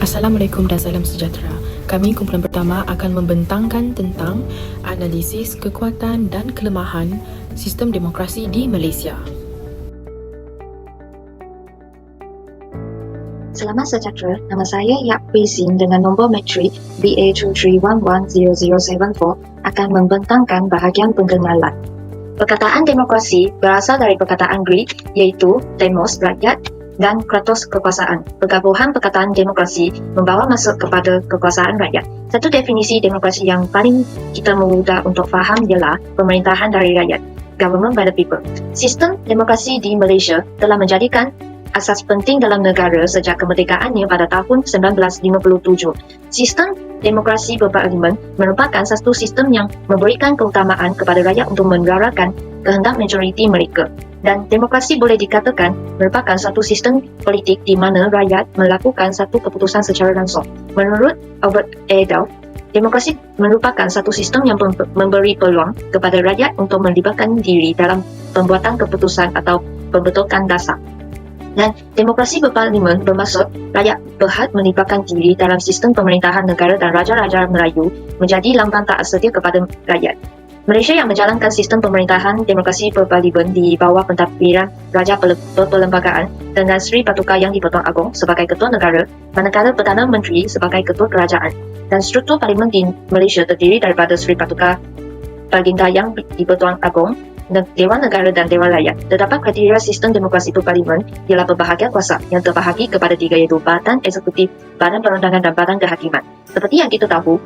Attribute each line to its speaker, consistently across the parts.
Speaker 1: Assalamualaikum dan salam sejahtera. Kami kumpulan pertama akan membentangkan tentang analisis kekuatan dan kelemahan sistem demokrasi di Malaysia.
Speaker 2: Selamat sejahtera, nama saya Yap Hui Sin dengan nombor matrik BA23110074 akan membentangkan bahagian pengenalan. Perkataan demokrasi berasal dari perkataan Greek iaitu demos, rakyat, dan kratos, kekuasaan. Pergabungan perkataan demokrasi membawa masuk kepada kekuasaan rakyat. Satu definisi demokrasi yang paling kita mudah untuk faham ialah pemerintahan dari rakyat, government by the people. Sistem demokrasi di Malaysia telah menjadikan asas penting dalam negara sejak kemerdekaannya pada tahun 1957. Sistem demokrasi berparlimen merupakan satu sistem yang memberikan keutamaan kepada rakyat untuk menyuarakan kehendak majoriti mereka. Dan demokrasi boleh dikatakan merupakan satu sistem politik di mana rakyat melakukan satu keputusan secara langsung. Menurut Albert Adel, demokrasi merupakan satu sistem yang memberi peluang kepada rakyat untuk melibatkan diri dalam pembuatan keputusan atau pembentukan dasar. Dan demokrasi berparlimen bermaksud rakyat berhak melibatkan diri dalam sistem pemerintahan negara dan Raja-Raja Melayu menjadi lambang taat setia kepada rakyat. Malaysia yang menjalankan sistem pemerintahan demokrasi berparlimen di bawah pentadbiran Raja Perlembagaan dengan Sri Paduka Yang di-Pertuan Agong sebagai Ketua Negara, manakala Perdana Menteri sebagai Ketua Kerajaan. Dan struktur parlimen di Malaysia terdiri daripada Sri Paduka Baginda Yang di-Pertuan Agong, Dewan Negara dan Dewan Rakyat. Terdapat kriteria sistem demokrasi berparlimen ialah pembahagian kuasa yang terbahagi kepada tiga iaitu Badan Eksekutif, Badan Perundangan dan Badan Kehakiman. Seperti yang kita tahu,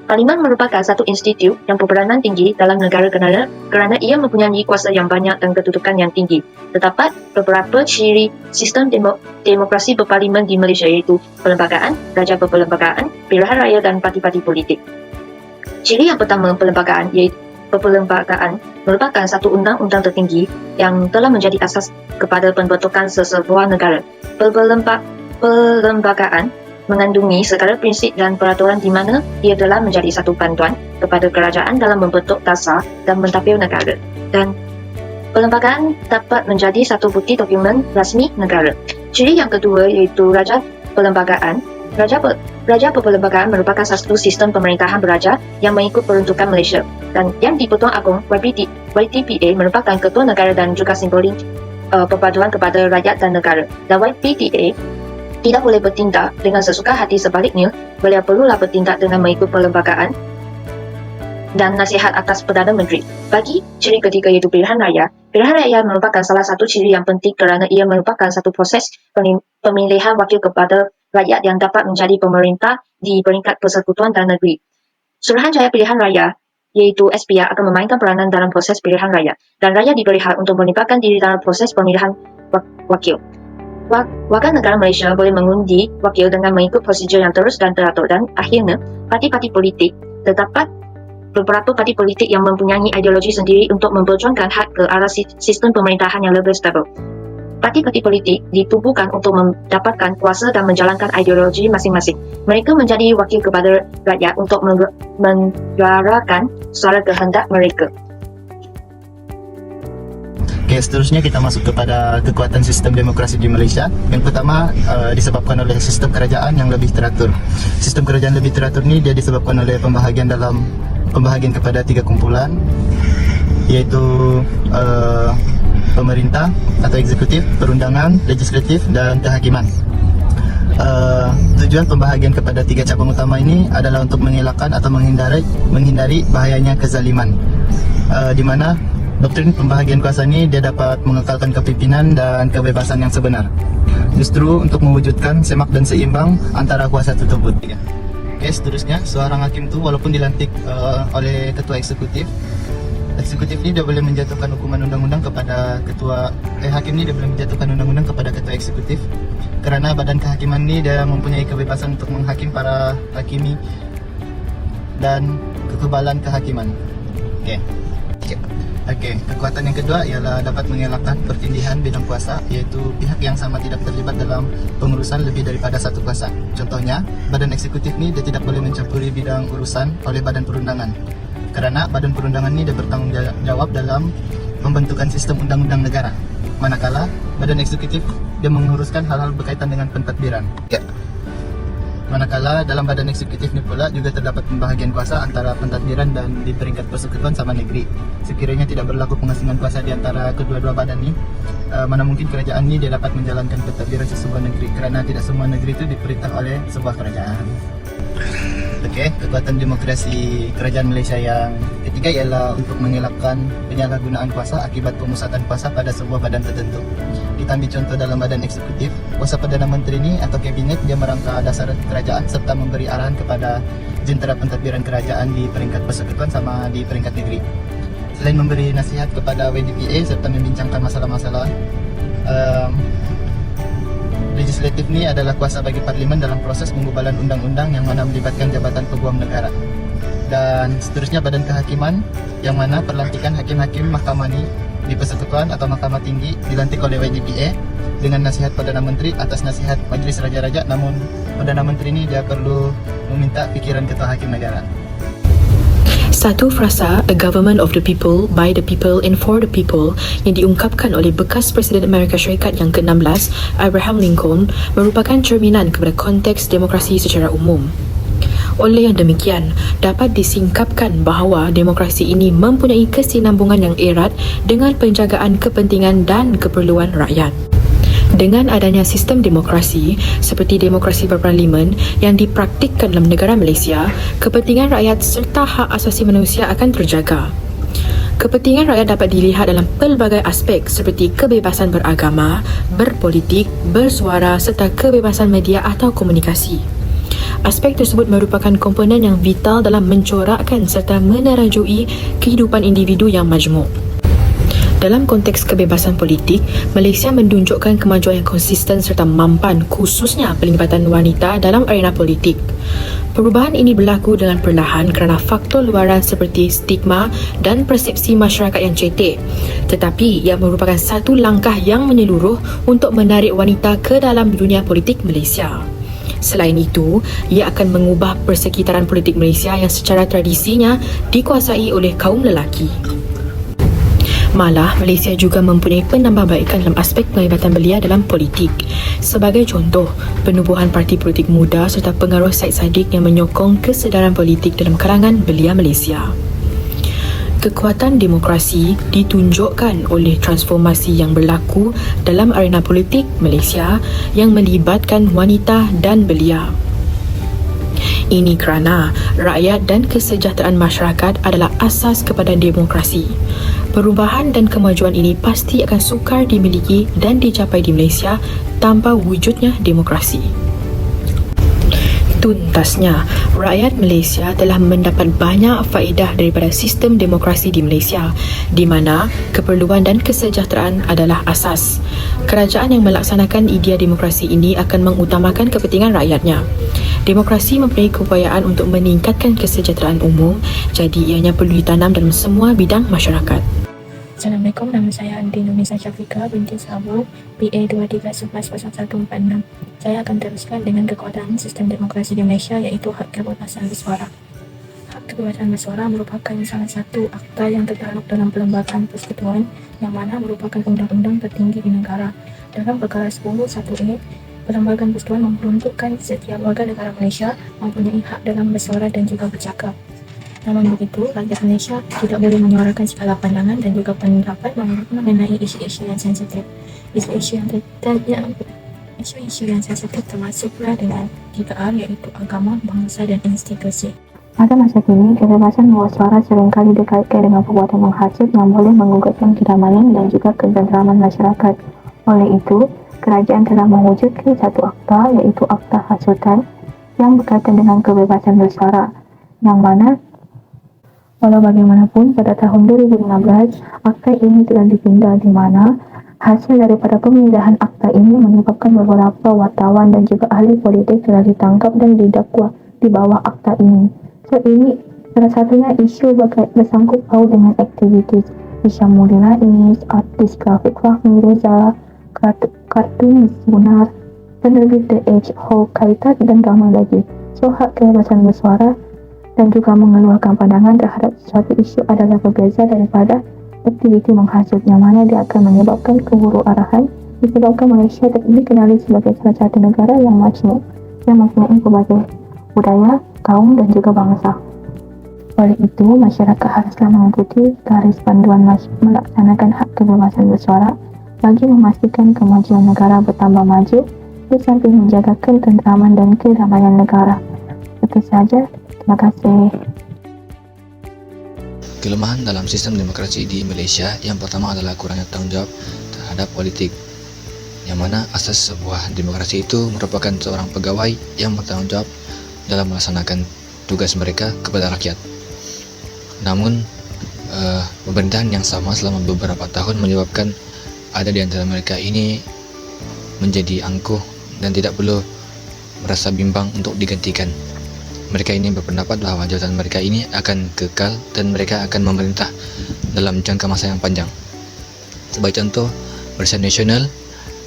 Speaker 2: parlimen merupakan satu institut yang berperanan tinggi dalam negara kerana ia mempunyai kuasa yang banyak dan kedudukan yang tinggi. Terdapat beberapa ciri sistem demokrasi berparlimen di Malaysia iaitu perlembagaan, raja berperlembagaan, pilihan raya dan parti-parti politik. Ciri yang pertama perlembagaan iaitu perlembagaan merupakan satu undang-undang tertinggi yang telah menjadi asas kepada pembentukan sesebuah negara. Perlembagaan mengandungi segala prinsip dan peraturan di mana ia telah menjadi satu panduan kepada kerajaan dalam membentuk dasar dan mentadbir negara. Dan perlembagaan dapat menjadi satu bukti dokumen rasmi negara. Ciri yang kedua iaitu raja perlembagaan. Raja Perlembagaan merupakan satu sistem pemerintahan beraja yang mengikut peruntukan Malaysia. Dan Yang di-Pertuan Agong YTPA merupakan ketua negara dan juga simbolik perpaduan kepada rakyat dan negara. Dan YPTA tidak boleh bertindak dengan sesuka hati, sebaliknya beliau perlulah bertindak dengan mengikut perlembagaan dan nasihat atas Perdana Menteri. Bagi ciri ketiga iaitu pilihan raya. Pilihan raya merupakan salah satu ciri yang penting kerana ia merupakan satu proses pemilihan wakil kepada rakyat yang dapat menjadi pemerintah di peringkat persekutuan dan negeri. Suruhanjaya Pilihan Raya iaitu SPR akan memainkan peranan dalam proses pilihan raya dan rakyat diberi hak untuk melibatkan diri dalam proses pemilihan wakil. Warga negara Malaysia boleh mengundi wakil dengan mengikut prosedur yang terus dan teratur dan akhirnya parti-parti politik. Terdapat beberapa parti politik yang mempunyai ideologi sendiri untuk memperjuangkan hak ke arah sistem pemerintahan yang lebih stabil. Parti-parti politik ditubuhkan untuk mendapatkan kuasa dan menjalankan ideologi masing-masing. Mereka menjadi wakil kepada rakyat untuk menyuarakan suara kehendak mereka.
Speaker 3: Okay, seterusnya kita masuk kepada kekuatan sistem demokrasi di Malaysia. Yang pertama disebabkan oleh sistem kerajaan yang lebih teratur. Sistem kerajaan lebih teratur ni dia disebabkan oleh pembahagian kepada tiga kumpulan iaitu pemerintah atau eksekutif, perundangan, legislatif dan kehakiman. Tujuan pembahagian kepada tiga cabang utama ini adalah untuk mengelakkan atau menghindari bahayanya kezaliman, di mana doktrin pembahagian kuasa ini dia dapat mengekalkan kepimpinan dan kebebasan yang sebenar, justru untuk mewujudkan semak dan seimbang antara kuasa tersebut. Okay, seterusnya seorang hakim tu walaupun dilantik oleh ketua eksekutif ni dia boleh menjatuhkan hukuman undang-undang kepada hakim ni dia boleh menjatuhkan undang-undang kepada ketua eksekutif kerana badan kehakiman ni dia mempunyai kebebasan untuk menghakim para hakimi dan kekebalan kehakiman. Okey, kekuatan yang kedua ialah dapat mengelakkan pertindihan bidang kuasa, iaitu pihak yang sama tidak terlibat dalam pengurusan lebih daripada satu kuasa. Contohnya, badan eksekutif ni dia tidak boleh mencampuri bidang urusan oleh badan perundangan. Kerana badan perundangan ni dia bertanggungjawab dalam pembentukan sistem undang-undang negara. manakala badan eksekutif dia menguruskan hal-hal berkaitan dengan pentadbiran. Ya. Manakala dalam badan eksekutif ni pula juga terdapat pembahagian kuasa antara pentadbiran dan di peringkat persekutuan sama negeri. Sekiranya tidak berlaku pengasingan kuasa di antara kedua-dua badan ni, mana mungkin kerajaan ni dia dapat menjalankan pentadbiran sebuah negeri, kerana tidak semua negeri itu diperintah oleh sebuah kerajaan. Okey, kekuatan demokrasi kerajaan Malaysia yang ketiga ialah untuk mengelakkan penyalahgunaan kuasa akibat pemusatan kuasa pada sebuah badan tertentu. Kita ambil contoh dalam badan eksekutif, kuasa Perdana Menteri ni atau kabinet dia merangka dasar kerajaan serta memberi arahan kepada jentera pentadbiran kerajaan di peringkat persekutuan sama di peringkat negeri. Selain memberi nasihat kepada WDPA serta membincangkan masalah-masalah, legislatif ni adalah kuasa bagi parlimen dalam proses penggubalan undang-undang yang mana melibatkan jabatan peguam negara. Dan seterusnya badan kehakiman yang mana perlantikan hakim-hakim mahkamah ni di persekutuan atau mahkamah tinggi dilantik oleh WDPA dengan nasihat Perdana Menteri atas nasihat Majlis Raja-Raja, namun Perdana Menteri ni dia perlu meminta fikiran ketua hakim negara.
Speaker 1: Satu frasa A Government of the People, by the People and for the People yang diungkapkan oleh bekas Presiden Amerika Syarikat yang ke-16 Abraham Lincoln merupakan cerminan kepada konteks demokrasi secara umum. Oleh yang demikian, dapat disingkapkan bahawa demokrasi ini mempunyai kesinambungan yang erat dengan penjagaan kepentingan dan keperluan rakyat. Dengan adanya sistem demokrasi seperti demokrasi berparlimen yang dipraktikkan dalam negara Malaysia, kepentingan rakyat serta hak asasi manusia akan terjaga. Kepentingan rakyat dapat dilihat dalam pelbagai aspek seperti kebebasan beragama, berpolitik, bersuara serta kebebasan media atau komunikasi. Aspek tersebut merupakan komponen yang vital dalam mencorakkan serta menerajui kehidupan individu yang majmuk. Dalam konteks kebebasan politik, Malaysia menunjukkan kemajuan yang konsisten serta mampan khususnya pelibatan wanita dalam arena politik. Perubahan ini berlaku dengan perlahan kerana faktor luaran seperti stigma dan persepsi masyarakat yang cetek. Tetapi ia merupakan satu langkah yang menyeluruh untuk menarik wanita ke dalam dunia politik Malaysia. Selain itu, ia akan mengubah persekitaran politik Malaysia yang secara tradisinya dikuasai oleh kaum lelaki. Malah, Malaysia juga mempunyai penambahbaikan dalam aspek penglibatan belia dalam politik. Sebagai contoh, penubuhan parti politik muda serta pengaruh Syed Saddiq yang menyokong kesedaran politik dalam kalangan belia Malaysia. Kekuatan demokrasi ditunjukkan oleh transformasi yang berlaku dalam arena politik Malaysia yang melibatkan wanita dan belia. Ini kerana rakyat dan kesejahteraan masyarakat adalah asas kepada demokrasi. Perubahan dan kemajuan ini pasti akan sukar dimiliki dan dicapai di Malaysia tanpa wujudnya demokrasi. Tuntasnya, rakyat Malaysia telah mendapat banyak faedah daripada sistem demokrasi di Malaysia, di mana keperluan dan kesejahteraan adalah asas. Kerajaan yang melaksanakan idea demokrasi ini akan mengutamakan kepentingan rakyatnya. Demokrasi mempunyai keupayaan untuk meningkatkan kesejahteraan umum, jadi ianya perlu ditanam dalam semua bidang masyarakat.
Speaker 4: Assalamualaikum, nama saya Andi Nurniza Syafiqah binti Sabu, PA 23110146. Saya akan teruskan dengan kekuatan sistem demokrasi di Malaysia iaitu hak kebebasan bersuara. Hak kebebasan bersuara merupakan salah satu akta yang terdalam dalam Perlembagaan Persekutuan yang mana merupakan undang-undang tertinggi di negara. Dalam perkara 10(1)(a), Perlembagaan Persekutuan memperuntukkan setiap warga negara Malaysia mempunyai hak dalam bersuara dan juga bercakap. Namun begitu, rakyat Malaysia tidak boleh menyuarakan segala pandangan dan juga pendapat mengenai isu-isu yang sensitif. Isu-isu yang sensitif termasuklah dengan 3R iaitu agama, bangsa dan institusi.
Speaker 5: Pada masa kini, kebebasan bersuara seringkali dikaitkan dengan perbuatan menghasut yang boleh menggugurkan keamanan dan juga ketenteraman masyarakat. Oleh itu, kerajaan telah mewujudkan satu akta iaitu Akta Hasutan yang berkaitan dengan kebebasan bersuara, yang mana walau bagaimanapun pada tahun 2016 akta ini telah dipindah, di mana hasil daripada pemindahan akta ini menyebabkan beberapa wartawan dan juga ahli politik telah ditangkap dan didakwa di bawah akta ini. So ini salah satunya isu bersangkut paut dengan aktivitis Isyamuddin Rais, artis grafik Fahmi Reza, kartunis Munar, penerbit The Age, Ho Kaitat dan ramai lagi. So hak kebebasan bersuara dan juga mengeluarkan pandangan terhadap suatu isu adalah berbeza daripada Aktiviti menghasut yang mana dia akan menyebabkan keburu arahan disebabkan Malaysia dikenali sebagai salah satu negara yang majmuk, yang mempunyai berbagai budaya, kaum dan juga bangsa. Oleh itu, masyarakat haruslah mengikuti garis panduan melaksanakan hak kebebasan bersuara bagi memastikan kemajuan negara bertambah maju di samping menjaga ketenteraman dan kedamaian negara. Itu saja. Terima kasih.
Speaker 6: Kelemahan dalam sistem demokrasi di Malaysia yang pertama adalah kurangnya tanggungjawab terhadap politik, yang mana asas sebuah demokrasi itu merupakan seorang pegawai yang bertanggungjawab dalam melaksanakan tugas mereka kepada rakyat. Namun, pemerintahan yang sama selama beberapa tahun menyebabkan ada di antara mereka ini menjadi angkuh dan tidak perlu merasa bimbang untuk digantikan. Mereka ini berpendapat bahawa jabatan mereka ini akan kekal dan mereka akan memerintah dalam jangka masa yang panjang. Sebagai contoh, Barisan Nasional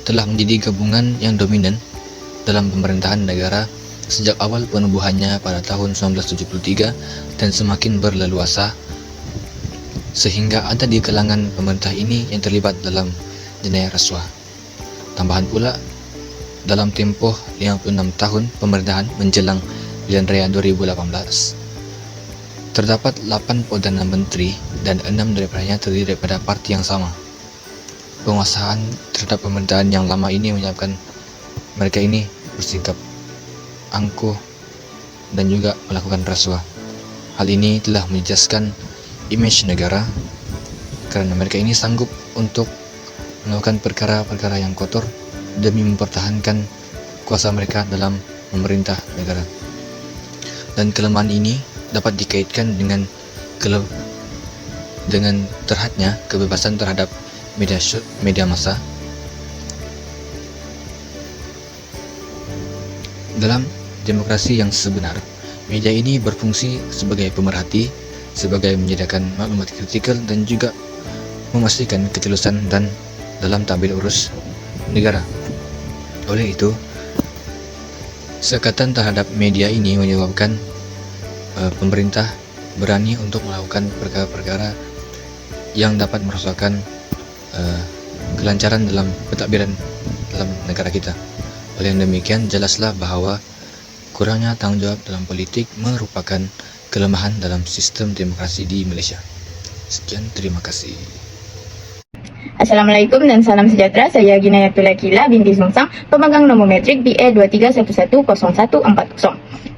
Speaker 6: telah menjadi gabungan yang dominan dalam pemerintahan negara sejak awal penubuhannya pada tahun 1973 dan semakin berleluasa sehingga ada di kalangan pemerintah ini yang terlibat dalam jenayah rasuah. Tambahan pula, dalam tempoh 56 tahun pemerintahan menjelang Pilihan Raya 2018, terdapat 8 Perdana Menteri dan 6 daripadanya terdiri daripada parti yang sama. Penguasaan terhadap pemerintahan yang lama ini menyebabkan mereka ini bersikap angkuh dan juga melakukan rasuah. Hal ini telah menjejaskan imej negara kerana mereka ini sanggup untuk melakukan perkara-perkara yang kotor demi mempertahankan kuasa mereka dalam memerintah negara. Dan kelemahan ini dapat dikaitkan dengan terhadnya kebebasan terhadap media massa. Dalam demokrasi yang sebenar, media ini berfungsi sebagai pemerhati, sebagai menyediakan maklumat kritikal dan juga memastikan ketulusan dan dalam tampil urus negara. Oleh itu, sekatan terhadap media ini menyebabkan pemerintah berani untuk melakukan perkara-perkara yang dapat merosakkan kelancaran dalam pentadbiran dalam negara kita. Oleh yang demikian, jelaslah bahawa kurangnya tanggungjawab dalam politik merupakan kelemahan dalam sistem demokrasi di Malaysia. Sekian, terima kasih.
Speaker 7: Assalamualaikum dan salam sejahtera. Saya Ginayatul Akila binti Sungsang, pemegang nombor metrik BA23110140.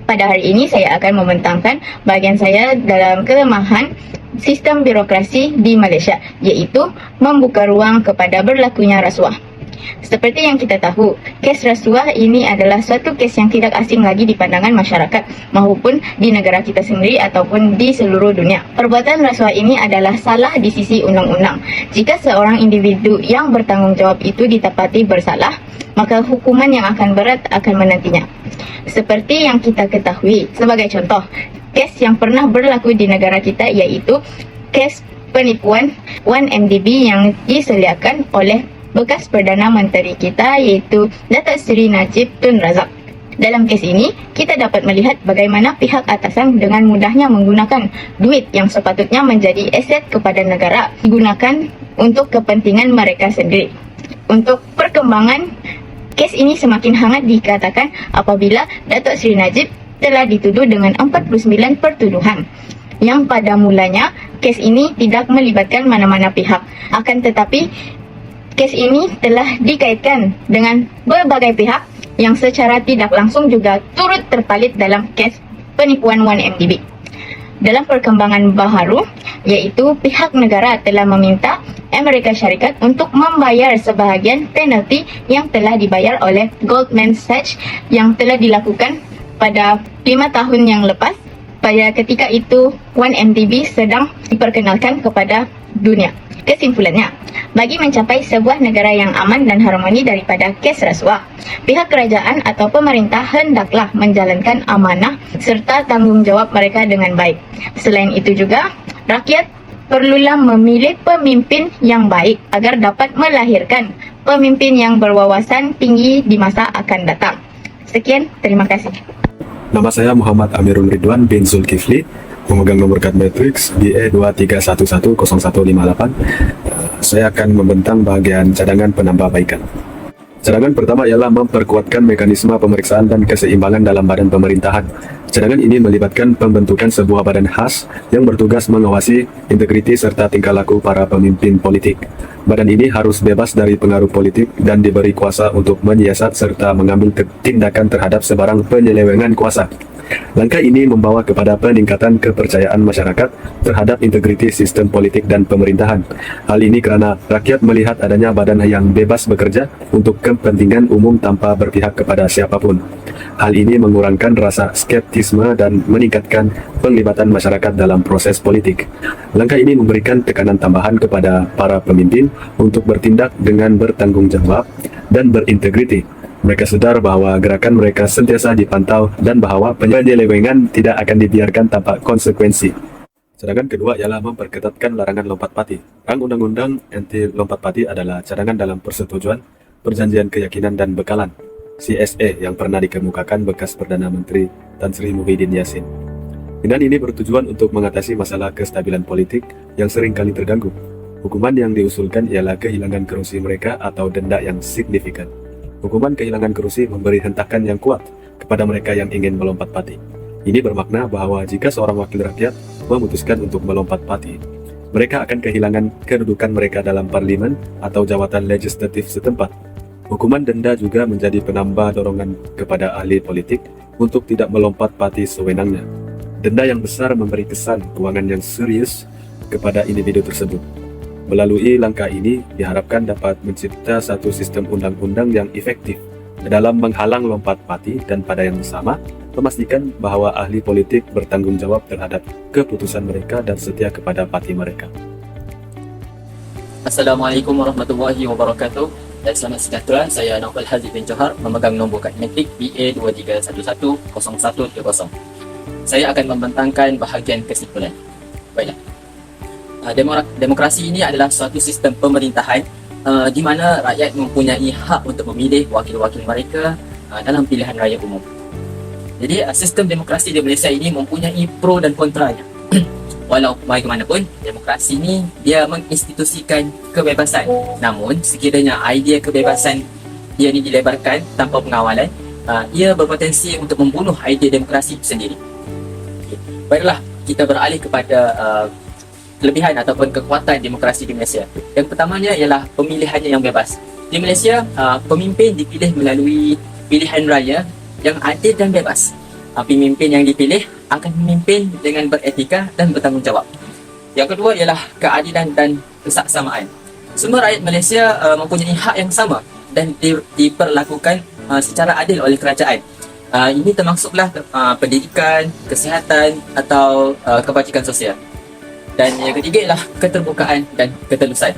Speaker 7: Pada hari ini saya akan membentangkan bahagian saya dalam kelemahan sistem birokrasi di Malaysia, iaitu membuka ruang kepada berlakunya rasuah. Seperti yang kita tahu, kes rasuah ini adalah suatu kes yang tidak asing lagi di pandangan masyarakat maupun di negara kita sendiri ataupun di seluruh dunia. Perbuatan rasuah ini adalah salah di sisi undang-undang. Jika seorang individu yang bertanggungjawab itu didapati bersalah, maka hukuman yang akan berat akan menantinya. Seperti yang kita ketahui, sebagai contoh, kes yang pernah berlaku di negara kita iaitu kes penipuan 1MDB yang disediakan oleh bekas Perdana Menteri kita iaitu Datuk Seri Najib Tun Razak. Dalam kes ini, kita dapat melihat bagaimana pihak atasan dengan mudahnya menggunakan duit yang sepatutnya menjadi aset kepada negara digunakan untuk kepentingan mereka sendiri. Untuk perkembangan, kes ini semakin hangat dikatakan apabila Datuk Seri Najib telah dituduh dengan 49 pertuduhan yang pada mulanya kes ini tidak melibatkan mana-mana pihak. Akan tetapi, kes ini telah dikaitkan dengan berbagai pihak yang secara tidak langsung juga turut terpalit dalam kes penipuan 1MDB. Dalam perkembangan baharu, iaitu pihak negara telah meminta Amerika Syarikat untuk membayar sebahagian penalti yang telah dibayar oleh Goldman Sachs yang telah dilakukan pada 5 tahun yang lepas. Pada ketika itu, 1MDB sedang diperkenalkan kepada dunia. Kesimpulannya, bagi mencapai sebuah negara yang aman dan harmoni daripada kes rasuah, pihak kerajaan atau pemerintah hendaklah menjalankan amanah serta tanggungjawab mereka dengan baik. Selain itu juga, rakyat perlulah memilih pemimpin yang baik agar dapat melahirkan pemimpin yang berwawasan tinggi di masa akan datang. Sekian, terima kasih.
Speaker 8: Nama saya Muhammad Amirul Ridwan bin Zulkifli, pemegang nomor kad matriks BE23110158. Saya akan membentang bahagian cadangan penambahbaikan. Cadangan pertama ialah memperkuatkan mekanisme pemeriksaan dan keseimbangan dalam badan pemerintahan. Cadangan ini melibatkan pembentukan sebuah badan khas yang bertugas mengawasi integriti serta tingkah laku para pemimpin politik. Badan ini harus bebas dari pengaruh politik dan diberi kuasa untuk menyiasat serta mengambil tindakan terhadap sebarang penyelewengan kuasa. Langkah ini membawa kepada peningkatan kepercayaan masyarakat terhadap integriti sistem politik dan pemerintahan. Hal ini kerana rakyat melihat adanya badan yang bebas bekerja untuk kepentingan umum tanpa berpihak kepada siapapun. Hal ini mengurangkan rasa skeptisme dan meningkatkan penglibatan masyarakat dalam proses politik. Langkah ini memberikan tekanan tambahan kepada para pemimpin untuk bertindak dengan bertanggung jawab dan berintegriti. Mereka sedar bahawa gerakan mereka sentiasa dipantau dan bahawa penyelewengan tidak akan dibiarkan tanpa konsekuensi. Cadangan kedua ialah memperketatkan larangan lompat parti. Rang Undang-Undang Anti Lompat Parti adalah cadangan dalam Persetujuan Perjanjian Keyakinan dan Bekalan CSA yang pernah dikemukakan bekas Perdana Menteri Tan Sri Muhyiddin Yassin. Tindakan ini bertujuan untuk mengatasi masalah kestabilan politik yang sering kali terganggu. Hukuman yang diusulkan ialah kehilangan kerusi mereka atau denda yang signifikan. Hukuman kehilangan kerusi memberi hentakan yang kuat kepada mereka yang ingin melompat parti. Ini bermakna bahawa jika seorang wakil rakyat memutuskan untuk melompat parti, mereka akan kehilangan kedudukan mereka dalam parlimen atau jawatan legislatif setempat. Hukuman denda juga menjadi penambah dorongan kepada ahli politik untuk tidak melompat parti sewenangnya. Denda yang besar memberi kesan kewangan yang serius kepada individu tersebut. Melalui langkah ini diharapkan dapat mencipta satu sistem undang-undang yang efektif dalam menghalang lompat parti dan pada yang sama memastikan bahawa ahli politik bertanggung jawab terhadap keputusan mereka dan setia kepada parti mereka.
Speaker 9: Assalamualaikum warahmatullahi wabarakatuh. Dan selamat sejahtera, saya Naufal Haziq bin Johar, memegang nombor kad matrik BA23110130. Saya akan membentangkan bahagian kesimpulan. Baiklah. Demokrasi ini adalah suatu sistem pemerintahan di mana rakyat mempunyai hak untuk memilih wakil-wakil mereka dalam pilihan raya umum. Jadi sistem demokrasi di Malaysia ini mempunyai pro dan kontranya. Walau bagaimanapun, demokrasi ini dia menginstitusikan kebebasan. Namun sekiranya idea kebebasan dia ini dilebarkan tanpa pengawalan, ia berpotensi untuk membunuh idea demokrasi itu sendiri. Baiklah, kita beralih kepada kelebihan ataupun kekuatan demokrasi di Malaysia. Yang pertamanya ialah pemilihannya yang bebas. Di Malaysia, pemimpin dipilih melalui pilihan raya yang adil dan bebas. Pemimpin yang dipilih akan memimpin dengan beretika dan bertanggungjawab. Yang kedua ialah keadilan dan kesaksamaan. Semua rakyat Malaysia mempunyai hak yang sama dan diperlakukan secara adil oleh kerajaan. Ini termasuklah pendidikan, kesihatan atau kebajikan sosial. Dan yang ketiga ialah keterbukaan dan ketelusan.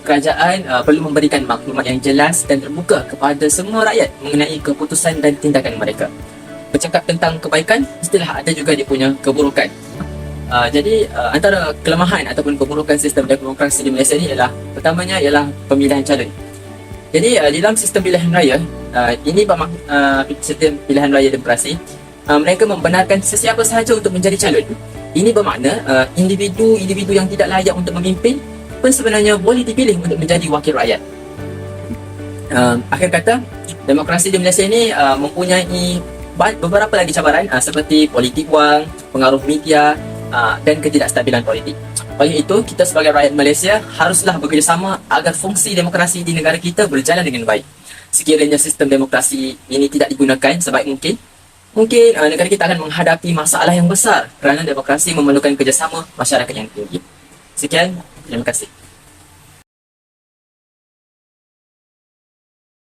Speaker 9: Kerajaan perlu memberikan maklumat yang jelas dan terbuka kepada semua rakyat mengenai keputusan dan tindakan mereka. Bercakap tentang kebaikan, mestilah ada juga dia punya keburukan. Jadi antara kelemahan ataupun keburukan sistem demokrasi di Malaysia ini ialah, pertamanya ialah pemilihan calon. Jadi dalam sistem pilihan raya, ini sistem pilihan raya demokrasi, mereka membenarkan sesiapa sahaja untuk menjadi calon. Ini bermakna individu-individu yang tidak layak untuk memimpin pun sebenarnya boleh dipilih untuk menjadi wakil rakyat. Akhir kata, demokrasi di Malaysia ini mempunyai beberapa lagi cabaran seperti politik wang, pengaruh media dan ketidakstabilan politik. Oleh itu, kita sebagai rakyat Malaysia haruslah bekerjasama agar fungsi demokrasi di negara kita berjalan dengan baik. Sekiranya sistem demokrasi ini tidak digunakan sebaik mungkin negara kita akan menghadapi masalah yang besar kerana demokrasi memerlukan kerjasama masyarakat yang tinggi. Sekian, terima kasih.